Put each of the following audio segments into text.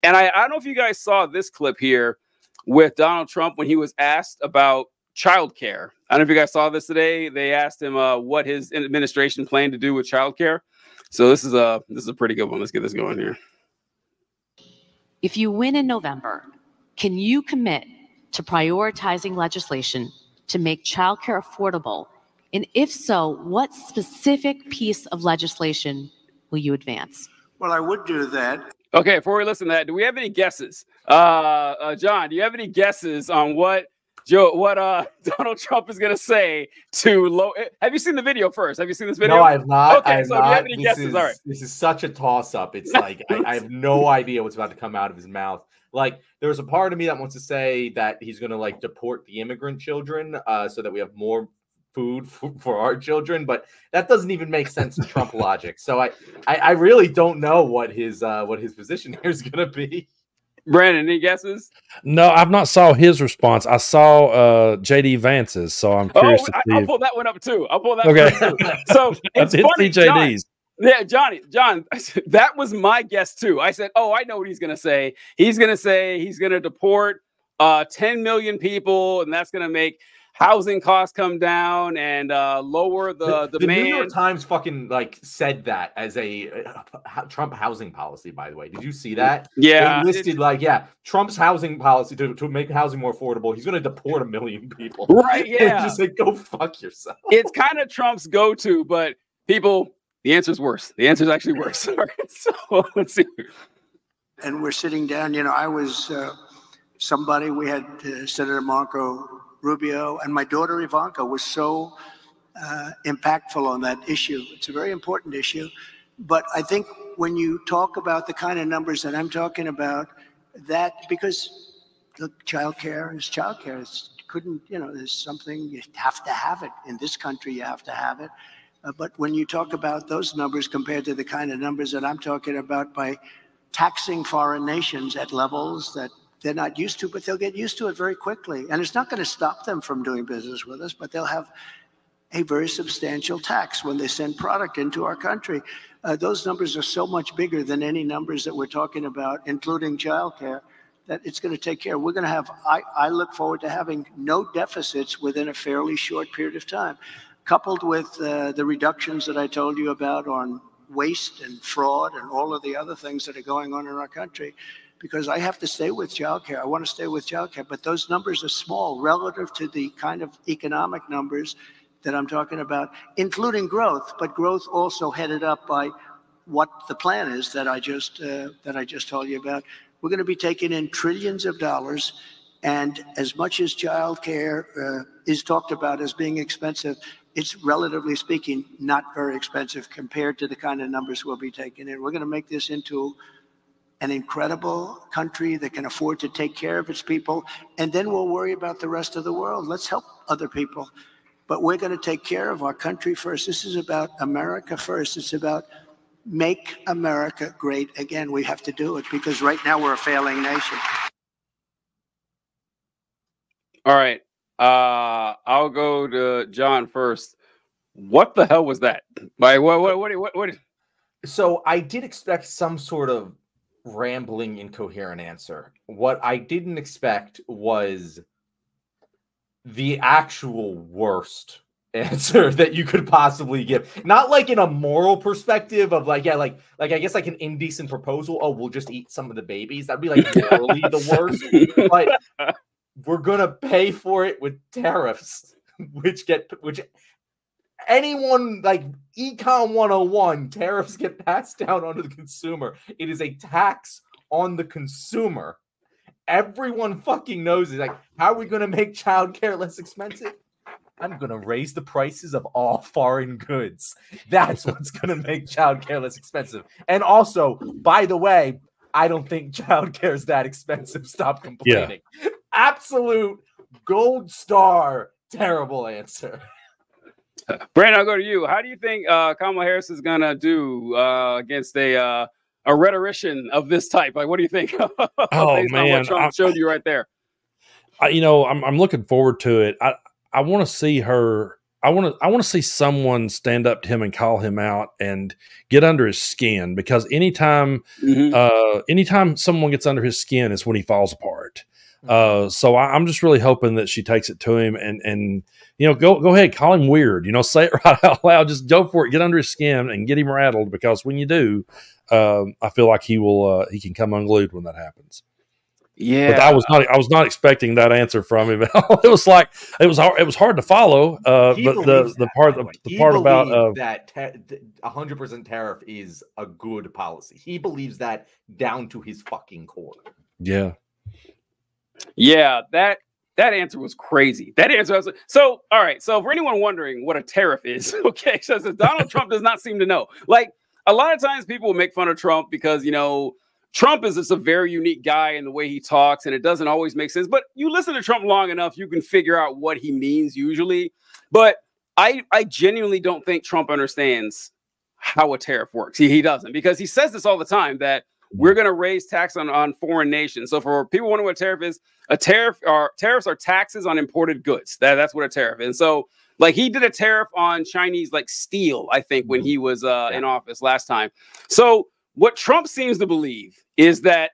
And I don't know if you guys saw this clip here with Donald Trump when he was asked about childcare. I don't know if you guys saw this today. They asked him what his administration planned to do with childcare. So this is a pretty good one. Let's get this going here. If you win in November, can you commit to prioritizing legislation to make childcare affordable? And if so, what specific piece of legislation will you advance? Well, I would do that. Okay, before we listen to that, do we have any guesses? John, do you have any guesses on what Donald Trump is going to say to have you seen the video first? Have you seen this video? No, I have not. Okay, so do you have any guesses? All right. This is such a toss-up. It's like I have no idea what's about to come out of his mouth. Like, there's a part of me that wants to say that he's going to like deport the immigrant children so that we have more food for our children, but that doesn't even make sense in Trump logic. So I really don't know what his position here is going to be. Brandon, any guesses? No, I've not saw his response. I saw JD Vance's, so I'm curious to see. I'll pull that one up too. Okay. One up too. So it's funny, JD's. John, that was my guess too. I said, I know what he's going to say. He's going to deport 10 million people, and that's going to make housing costs come down and lower the demand. The New York Times fucking like said that as a Trump housing policy, by the way. Did you see that? Yeah. They listed Trump's housing policy to make housing more affordable. He's going to deport 1 million people. Right, yeah. Just like, go fuck yourself. It's kind of Trump's go-to, but people, the answer is worse. The answer is actually worse. All right, so let's see. And we're sitting down, I was somebody, we had Senator Marco Rubio, and my daughter Ivanka was so impactful on that issue. It's a very important issue. But I think when you talk about the kind of numbers that I'm talking about, that because look, childcare is childcare. There's something, you have to have it. In this country, you have to have it. But when you talk about those numbers compared to the kind of numbers that I'm talking about by taxing foreign nations at levels that they're not used to, but they'll get used to it very quickly. And it's not going to stop them from doing business with us, but they'll have a very substantial tax when they send product into our country. Those numbers are so much bigger than any numbers that we're talking about, including childcare, that it's going to take care. We're going to have, I look forward to having no deficits within a fairly short period of time, coupled with the reductions that I told you about on waste and fraud and all of the other things that are going on in our country. Because I have to stay with childcare. I want to stay with childcare, but those numbers are small relative to the kind of economic numbers that I'm talking about, including growth, but growth also headed up by what the plan is that I just told you about. We're going to be taking in trillions of dollars, and as much as childcare is talked about as being expensive, it's relatively speaking not very expensive compared to the kind of numbers we'll be taking in. We're going to make this into an incredible country that can afford to take care of its people, and then we'll worry about the rest of the world. Let's help other people, but we're going to take care of our country first. This is about America first. It's about make America great again. We have to do it because right now we're a failing nation. All right, I'll go to John first. What the hell was that? Like, what? So I did expect some sort of rambling, incoherent answer. What I didn't expect was the actual worst answer that you could possibly give. Not like in a moral perspective of like, I guess like an indecent proposal. Oh, we'll just eat some of the babies. That'd be like morally the worst. But we're gonna pay for it with tariffs, which anyone like Econ 101, tariffs get passed down onto the consumer. It is a tax on the consumer. Everyone fucking knows it. Like, how are we going to make childcare less expensive? I'm going to raise the prices of all foreign goods. That's what's going to make childcare less expensive. And also, by the way, I don't think childcare is that expensive. Stop complaining. Yeah. Absolute gold star, terrible answer. Brandon, I'll go to you. How do you think Kamala Harris is gonna do against a rhetorician of this type? Like, what do you think? Oh man, what Trump showed you right there. I'm looking forward to it. I want to see her I want to see someone stand up to him and call him out and get under his skin, because anytime someone gets under his skin is when he falls apart. So I'm just really hoping that she takes it to him and go ahead, call him weird, say it right out loud, just go for it, get under his skin and get him rattled, because when you do, I feel like he can come unglued when that happens. Yeah, but I was not expecting that answer from him. It was like it was hard to follow. But the part about that 100% tariff is a good policy. He believes that down to his fucking core. Yeah. Yeah, that answer was crazy. That answer was so. All right, so for anyone wondering what a tariff is, okay, so Donald Trump does not seem to know. Like, a lot of times people will make fun of Trump because Trump is just a very unique guy in the way he talks, and it doesn't always make sense. But you listen to Trump long enough, you can figure out what he means usually. But I genuinely don't think Trump understands how a tariff works. He doesn't, because he says this all the time, that we're going to raise tax on foreign nations. So for people wondering what a tariff is, tariffs are taxes on imported goods. That's what a tariff is. And so, like, he did a tariff on Chinese, like, steel, I think, when he was in office last time. So what Trump seems to believe is that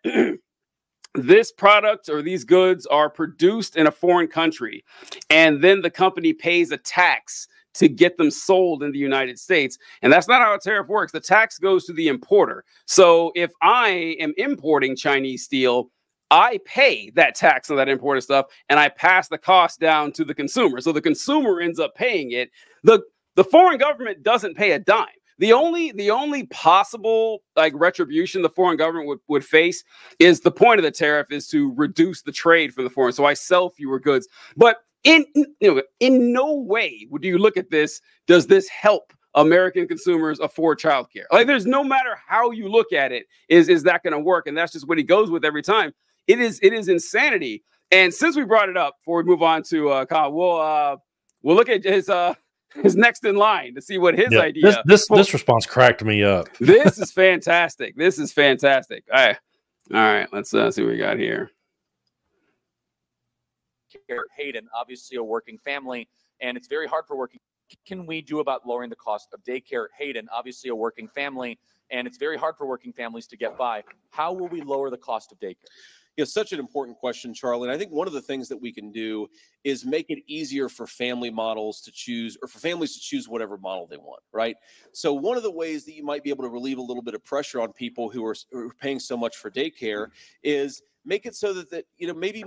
this product or these goods are produced in a foreign country, and then the company pays a tax to get them sold in the United States. And that's not how a tariff works. The tax goes to the importer. So if I am importing Chinese steel, I pay that tax on that imported stuff, and I pass the cost down to the consumer. So the consumer ends up paying it. The foreign government doesn't pay a dime. The only possible, like, retribution the foreign government would face is the point of the tariff is to reduce the trade from the foreign. So I sell fewer goods. But in no way would you look at this, does this help American consumers afford childcare? Like, there's no matter how you look at it, is that going to work? And that's just what he goes with every time. It is insanity. And since we brought it up, before we move on to Kyle, we'll look at his next in line to see what his idea. This response cracked me up. This is fantastic. This is fantastic. All right. Let's see what we got here. Hayden, obviously a working family, and it's very hard for working. What can we do about lowering the cost of daycare? Hayden, obviously a working family, and it's very hard for working families to get by. How will we lower the cost of daycare? Yeah, such an important question, Charlie. And I think one of the things that we can do is make it easier for family models to choose, or for families to choose whatever model they want, right? So one of the ways that you might be able to relieve a little bit of pressure on people who are paying so much for daycare is make it so that maybe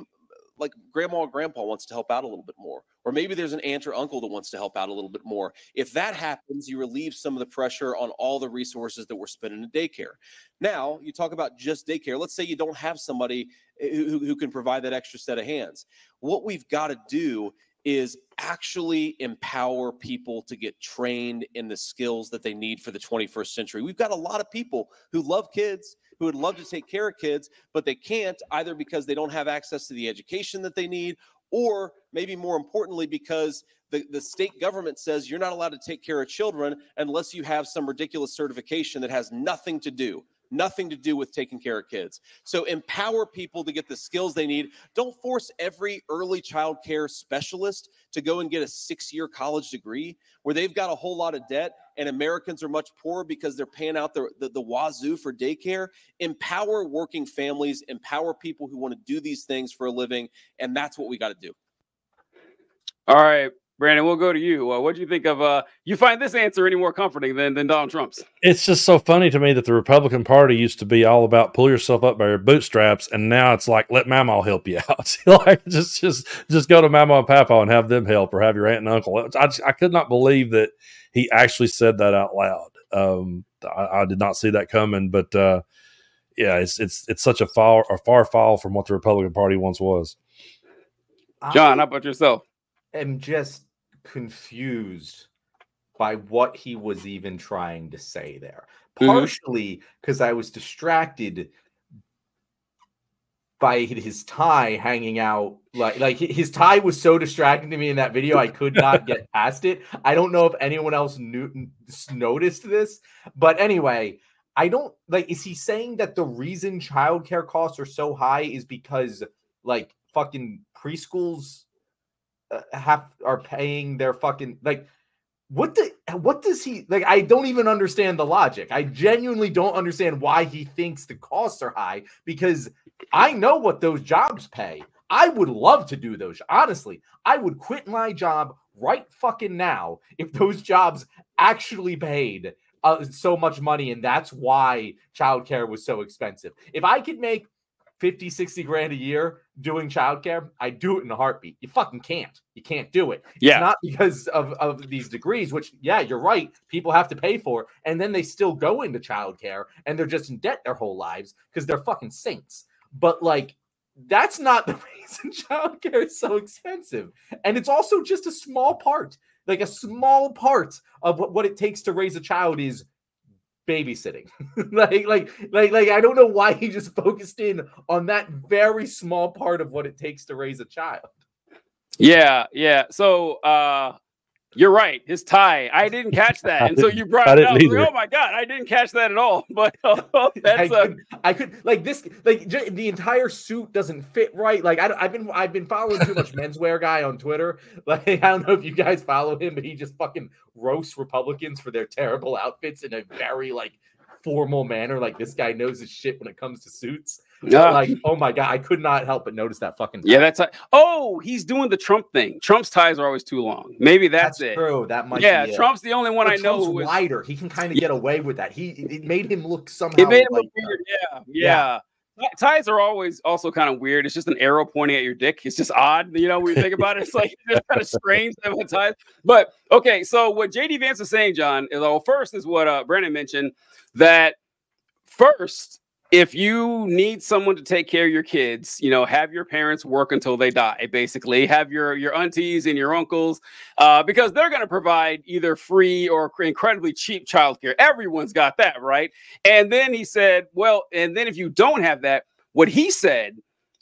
like grandma or grandpa wants to help out a little bit more, or maybe there's an aunt or uncle that wants to help out a little bit more. If that happens, you relieve some of the pressure on all the resources that we're spending in daycare. Now, you talk about just daycare. Let's say you don't have somebody who can provide that extra set of hands. What we've got to do is actually empower people to get trained in the skills that they need for the 21st century. We've got a lot of people who love kids, who would love to take care of kids, but they can't, either because they don't have access to the education that they need, or maybe more importantly, because the state government says you're not allowed to take care of children unless you have some ridiculous certification that has nothing to do with taking care of kids. So empower people to get the skills they need. Don't force every early child care specialist to go and get a 6-year college degree where they've got a whole lot of debt and Americans are much poorer because they're paying out the wazoo for daycare. Empower working families, empower people who want to do these things for a living, and that's what we got to do. All right, Brandon, we'll go to you. What do you think of, you find this answer any more comforting than Donald Trump's? It's just so funny to me that the Republican Party used to be all about pull yourself up by your bootstraps, and now it's like, let Mama help you out. Like, just go to Mama and Papa and have them help, or have your aunt and uncle. I could not believe that he actually said that out loud. I did not see that coming, but yeah, it's such a far fall from what the Republican Party once was. John, how about yourself? I'm just confused by what he was even trying to say there. Partially because I was distracted by his tie hanging out. Like his tie was so distracting to me in that video, I could not get past it. I don't know if anyone else noticed this, but anyway, I don't like. Is he saying that the reason childcare costs are so high is because like fucking preschools are paying their fucking, like, what does he like? I don't even understand the logic. I genuinely don't understand why he thinks the costs are high, because I know what those jobs pay. I would love to do those. Honestly, I would quit my job right fucking now if those jobs actually paid so much money, and that's why childcare was so expensive. If I could make 50, 60 grand a year doing childcare, I'd do it in a heartbeat. You fucking can't. You can't do it. Yeah. It's not because of these degrees, which, yeah, you're right, people have to pay for, and then they still go into childcare and they're just in debt their whole lives because they're fucking saints. But like, that's not the reason childcare is so expensive. And it's also just a small part. Like, a small part of what it takes to raise a child is babysitting. like I don't know why he just focused in on that very small part of what it takes to raise a child. Yeah. So you're right. His tie. I didn't catch that. And so you brought it up. Like, oh my God, I didn't catch that at all. But that's I could like this, like the entire suit doesn't fit right. Like I've been following too much menswear guy on Twitter. Like, I don't know if you guys follow him, but he just fucking roasts Republicans for their terrible outfits in a very like formal manner. Like, this guy knows his shit when it comes to suits. Like, oh my God, I could not help but notice that fucking tie. Yeah, that's oh, he's doing the Trump thing. Trump's ties are always too long. Maybe that's it. True. That might be Trump's it. The only one but I know who is wider. He can kind of get away with that. It made him look somehow. It made him look weird. Yeah. Ties are always also kind of weird. It's just an arrow pointing at your dick. It's just odd, you know, when you think about it. It's like it's kind of strange to have a tie. But okay, so what JD Vance is saying, John, is first is what Brandon mentioned, that first, if you need someone to take care of your kids, you know, have your parents work until they die, basically. Have your aunties and your uncles, because they're going to provide either free or incredibly cheap childcare. Everyone's got that, right? And then he said, well, and then if you don't have that, what he said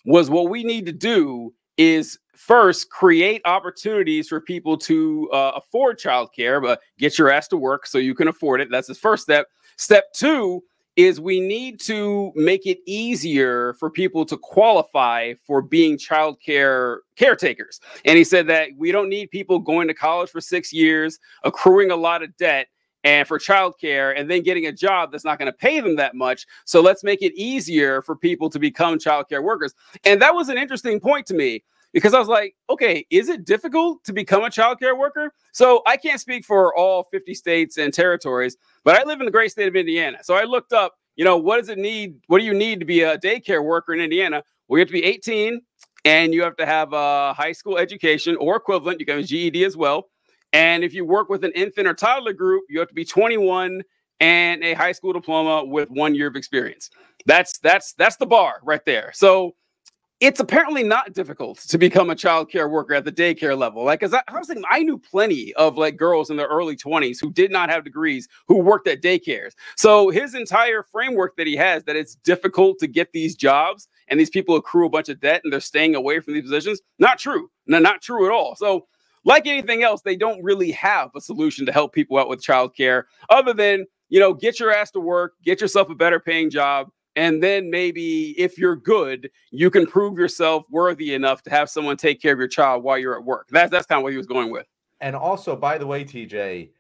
was what we need to do is first create opportunities for people to afford childcare, but get your ass to work so you can afford it. That's his first step. Step two is we need to make it easier for people to qualify for being child care caretakers. And he said that we don't need people going to college for 6 years, accruing a lot of debt and for childcare, and then getting a job that's not going to pay them that much. So let's make it easier for people to become child care workers. And that was an interesting point to me, because I was like, okay, is it difficult to become a child care worker? So I can't speak for all 50 states and territories, but I live in the great state of Indiana. So I looked up, you know, what does it need? What do you need to be a daycare worker in Indiana? Well, you have to be 18 and you have to have a high school education or equivalent. You can have a GED as well. And if you work with an infant or toddler group, you have to be 21 and a high school diploma with 1 year of experience. That's the bar right there. So it's apparently not difficult to become a child care worker at the daycare level. Like, cause I was thinking, I knew plenty of like girls in their early 20s who did not have degrees who worked at daycares. So his entire framework that he has, that it's difficult to get these jobs and these people accrue a bunch of debt and they're staying away from these positions. Not true. No, not true at all. So like anything else, they don't really have a solution to help people out with childcare other than, you know, get your ass to work, get yourself a better paying job. And then maybe if you're good, you can prove yourself worthy enough to have someone take care of your child while you're at work. That's kind of what he was going with. And also, by the way, TJ,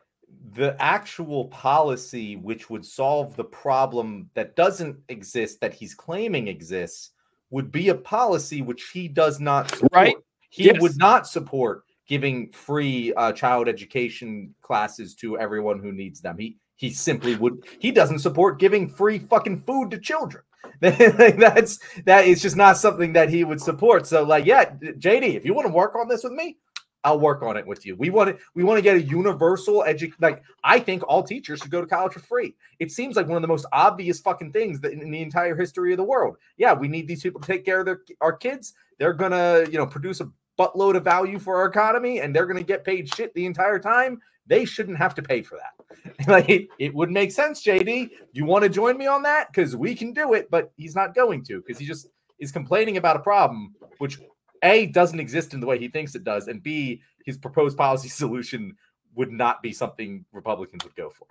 the actual policy which would solve the problem that doesn't exist, that he's claiming exists, would be a policy which he does not support. Right? He would not support giving free child education classes to everyone who needs them. He simply would. He doesn't support giving free fucking food to children. That is just not something that he would support. So, like, yeah, JD, if you want to work on this with me, I'll work on it with you. We want to get a universal education. Like, I think all teachers should go to college for free. It seems like one of the most obvious fucking things that in the entire history of the world. Yeah, we need these people to take care of our kids. They're gonna, you know, produce a buttload of value for our economy, and they're gonna get paid shit the entire time. They shouldn't have to pay for that. Like, it would make sense, JD. You want to join me on that? Because we can do it, but he's not going to, because he just is complaining about a problem which A, doesn't exist in the way he thinks it does, and B, his proposed policy solution would not be something Republicans would go for.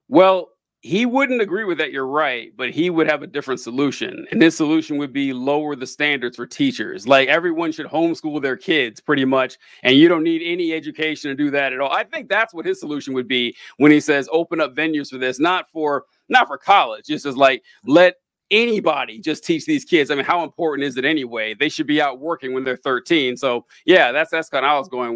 Well, he wouldn't agree with that. You're right, but he would have a different solution. And his solution would be lower the standards for teachers. Like everyone should homeschool their kids pretty much. And you don't need any education to do that at all. I think that's what his solution would be when he says open up venues for this, not for college. Just as like, let anybody just teach these kids. I mean, how important is it anyway? They should be out working when they're 13. So yeah, that's kind of how I was going.